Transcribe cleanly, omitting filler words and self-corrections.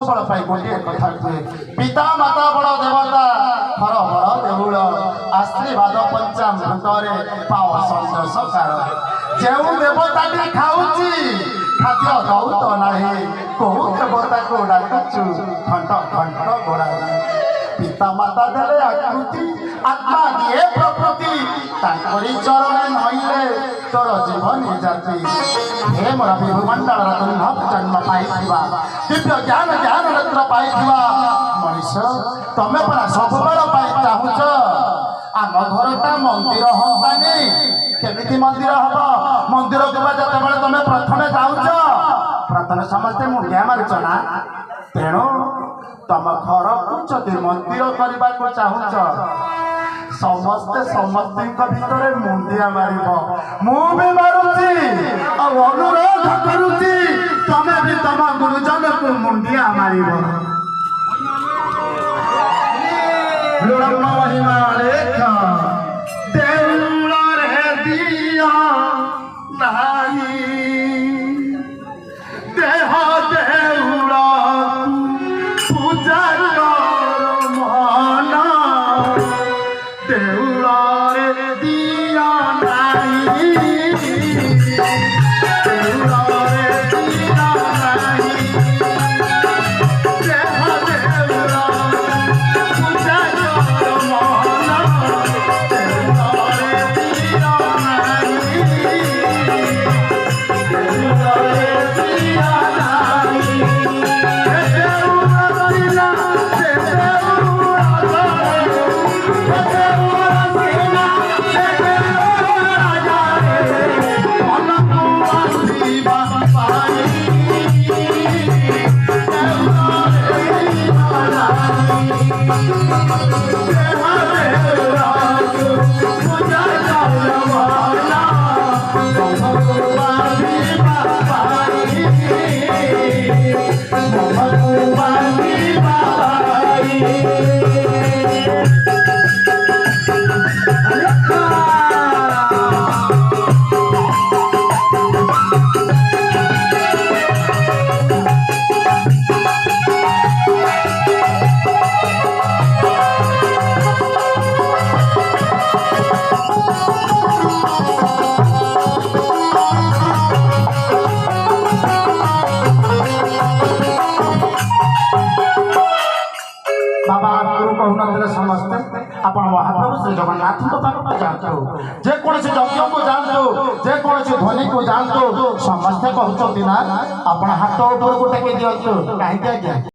गोटे कथा कहे पिता माता बड़ देवता हर बड़ देउल आशीर्वाद पंचामृतरे पाव संतोष कार जो देवता खाऊची खाद्य दऊ तो नहीं कौ देवता को डाकुचु घंट घंट गोड़ा पिता माता देले आकृति आत्मा दिए प्रकृति ताकरी चरण नईले तोर जीवन जाति हे मोर विभुमंडल रत्न जन्म पाइथिबा दिव्य ज्ञान ज्ञान रत्न पाइथिबा मनीष तमे परा सब बड़ पाइ चाहुच आम घरटा मंदिर हंतानी केमिति मंदिर हब मंदिर केबा जते बेले तमे प्रथमे जाउच प्रथमे समस्ते मुंडिया मारुच ना तेणु तम घर को जदि मंदिर करने को चाहूच समस्ते समस्त भितर मुंडिया मार मुझे मारुची अनुरोध करुची तमें भी तम गुरुजन को मुंडिया मार महिमा लेख देउल रे दिया नहीं देह देउल पूजा कर मन देउल रे दिया नहीं देउल रे दिया नहीं देह देउल पूजा कर मन देउल रे दिया नहीं देउल रे दिया समस्ते आप महाप्रभु श्री जगन्नाथ जानतु जेकोसी यज्ञ को जानतु जेकोसी ध्वनि को जानतु समस्ते कहते ना आप हाथ ऊपर को टेक दिंतु कहीं